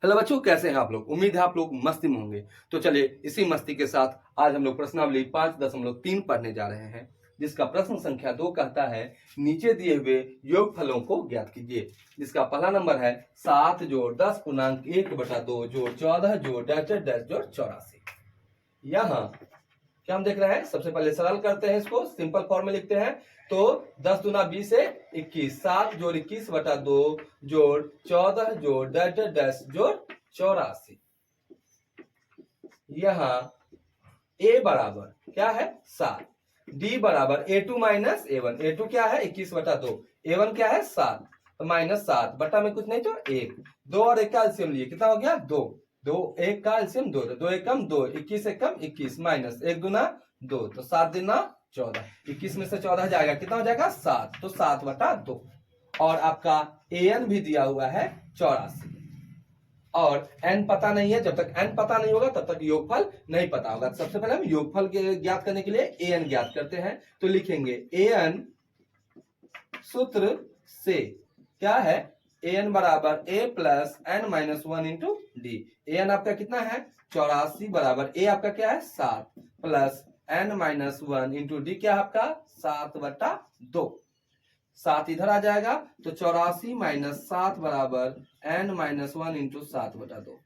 Hello बच्चों, कैसे हैं आप लोग। उम्मीद है आप लोग मस्ती में होंगे। तो चलिए इसी मस्ती के साथ आज हम लोग प्रश्नावली 5.3 पढ़ने जा रहे हैं, जिसका प्रश्न संख्या 2 कहता है नीचे दिए हुए योगफलों को ज्ञात कीजिए। जिसका पहला नंबर है 7 जोड़ 10 पूर्णांक 1/2 जोड़ 14 जोड़ डैश डैश डैश जोड़ 84। यहाँ क्या हम देख रहे हैं, सबसे पहले सरल करते हैं, इसको सिंपल फॉर्म में लिखते हैं। तो 10 दूना 20 है 21, 7 जोड़ 21/2 जोड़ 14 जोड़ डैश डैश डैश जोड़ 84। यहाँ a बराबर क्या है 7, d बराबर a2 माइनस a1। a2 क्या है 21/2, a1 क्या है 7, तो -7 बटा में कुछ नहीं तो 1, 2 और 1 का एलसीएम लिए कितना हो गया 2, 2 1 का एलसीएम 2, 2 1 कम 2, 21 1 कम 21 माइनस 1 दूना 2, तो 7 दूना 14, 21 में से 14 जाएगा कितना हो जाएगा 7, तो 7/2। और आपका an भी दिया हुआ है 84 और n पता नहीं है। जब तक n पता नहीं होगा तब तक योगफल नहीं पता होगा। सबसे पहले हम योगफल के ज्ञात करने के लिए an ज्ञात करते हैं, तो लिखेंगे an सूत्र से क्या है, an बराबर a plus n minus 1 into D. an आपका कितना है 84 बराबर a आपका क्या है 7 plus n minus 1 into D क्या है आपका 7/2। 7 इधर आ जाएगा तो 84 माइनस 7 बराबर n माइनस 1 इंटू 7/2।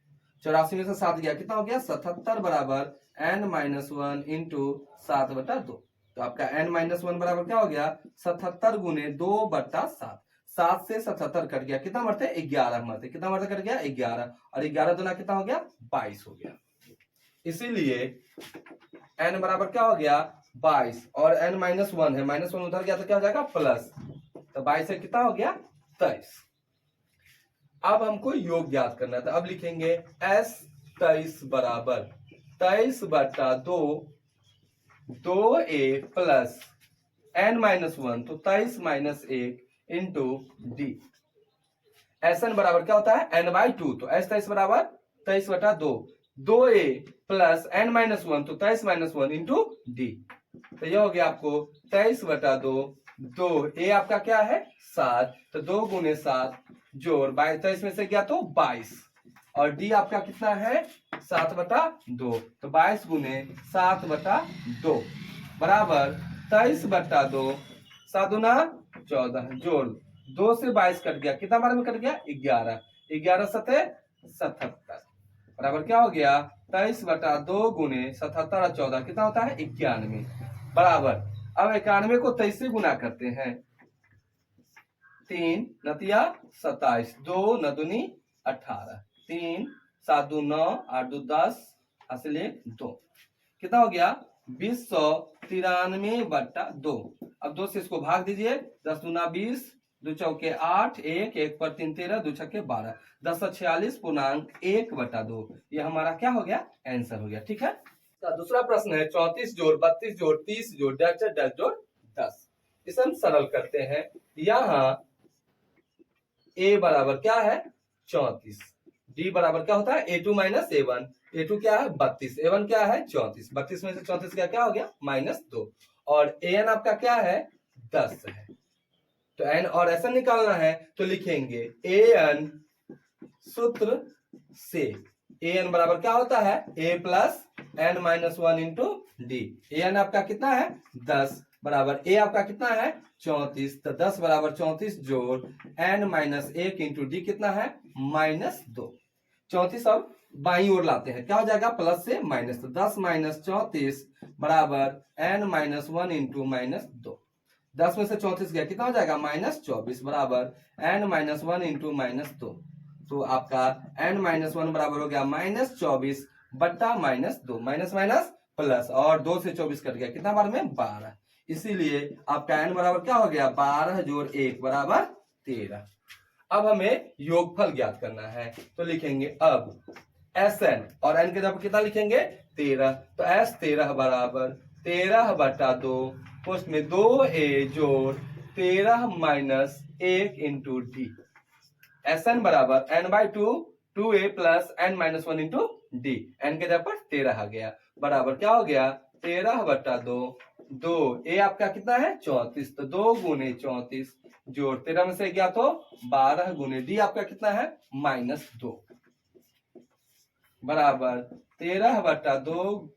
84 में से 7 गया कितना हो गया 77 बराबर n माइनस 1 इंटू 7/2। तो आपका n माइनस 1 बराबर क्या हो गया 77 गुने 2/7। 7 से 77 कट गया, कितना मरते 11 मरते, कितना मरते कट गया 11, और 11 दूना कितना हो गया 22 हो गया। इसीलिए n बराबर क्या हो गया 22 और n माइनस 1 है, माइनस 1 उधर गया तो क्या हो जाएगा प्लस, तो 22 से कितना हो गया 23। अब हमको योग ज्ञात करना है, तो अब लिखेंगे s 23 बराबर 23/2 2a प्लस n माइनस 1, तो 23 माइनस 1 इंटू डी। Sn बराबर क्या होता है n/2, तो s 23 बराबर 23/2 2a प्लस n माइनस 1, तो 23 माइनस 1 इंटू डी। तो ये हो गया आपको 23/2, 2 a आपका क्या है 7, तो 2 गुने 7 जोड़ 23 में से गया तो 22, और d आपका कितना है 7/2, तो 22 गुने 7/2 बराबर 23/2, 7 दूना 14 जोड़ 2 से 22 कट गया, कितना बार में कट गया 11, 11 सते 77 बराबर क्या हो गया 23/2 गुने 77 और 14 कितना होता है 91 बराबर। अब 91 को 23 से गुना करते हैं, 3 नतिया 27, 2 न दूनी 18, 3 7 2 9 8 2 10 असले 2, कितना हो गया 2093/2। अब 2 से इसको भाग दीजिए, 10 दूना 20, 2 चौके 8, 1 1 पर 3 13, 2 छक्के 12, 1046 पूर्णांक 1/2। ये हमारा क्या हो गया आंसर हो गया। ठीक है, दूसरा प्रश्न है 34 जोड़ 32 जोड़ 30 जोड़ डैश डैश जोड़ 10। इसे हम सरल करते हैं। यहाँ a बराबर क्या है 34, d बराबर क्या होता है a2 माइनस a1, a2 क्या है 32, a1 क्या है 34, 32 में से 34 का क्या हो गया -2, और an आपका क्या है 10 है, तो n और ऐसा निकालना है तो लिखेंगे an सूत्र से an बराबर क्या होता है a plus n minus 1 into D. an आपका कितना है 10 बराबर a आपका कितना है 34, तो 10 बराबर 34 जोड़ n माइनस 1 इंटू डी कितना है -2। 34 अब बाई ओर लाते हैं, क्या हो जाएगा प्लस से माइनस, तो 10 माइनस 34 बराबर n माइनस 1 इंटू -2। 10 में से 34 गया कितना हो जाएगा -24 बराबर n माइनस 1 इंटू -2। तो आपका n माइनस 1 बराबर हो गया -24 बट्टा -2, माइनस माइनस प्लस, और 2 से 24 कट गया कितना बार में 12, इसीलिए आपका n बराबर क्या हो गया 12 जोड़ 1 बराबर 13। अब हमें योगफल ज्ञात करना है, तो लिखेंगे अब Sn और n के जब कितना लिखेंगे 13, तो S 13 बराबर 13/2 पोस्ट में 2a जोड़ 13 माइनस 1 इंटू डी। Sn बराबर n/2 2a plus n minus 1 into D. n के जगह पर 13 आ गया बराबर क्या हो गया 13/2, 2 a आपका कितना है 34, तो 2 गुने 34 जोड़ 13 में से गया तो 12 गुने डी आपका कितना है -2। बराबर 13/2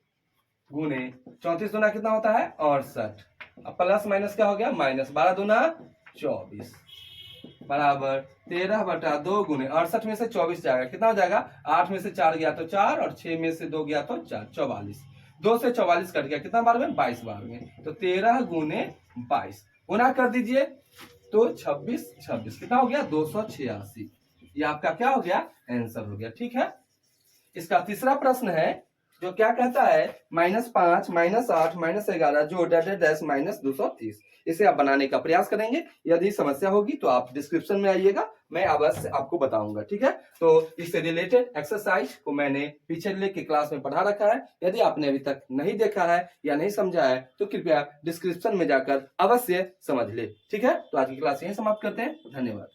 गुने 34 दूना कितना होता है 68। अब प्लस माइनस क्या हो गया माइनस, 12 दूना 24 बराबर 13/2 गुने 68 में से 24 जाएगा, कितना हो जाएगा 8 में से 4 गया तो 4 और 6 में से 2 गया तो 4, 44। 2 से 44 कट गया, कितना बार में 22 बार में, तो 13 गुने 22 गुना कर दीजिए तो 26 26 कितना हो गया 286। ये आपका क्या हो गया आंसर हो गया। ठीक है, इसका तीसरा प्रश्न है जो क्या कहता है -5 -8 -11 जो डैश -230। इसे आप बनाने का प्रयास करेंगे। यदि समस्या होगी तो आप डिस्क्रिप्शन में आइएगा, मैं अवश्य आपको बताऊंगा। ठीक है, तो इससे रिलेटेड एक्सरसाइज को मैंने पिछले के क्लास में पढ़ा रखा है। यदि आपने अभी तक नहीं देखा है या नहीं समझा है तो कृपया डिस्क्रिप्शन में जाकर अवश्य समझ ले। ठीक है, तो आज की क्लास यहीं समाप्त करते हैं। धन्यवाद।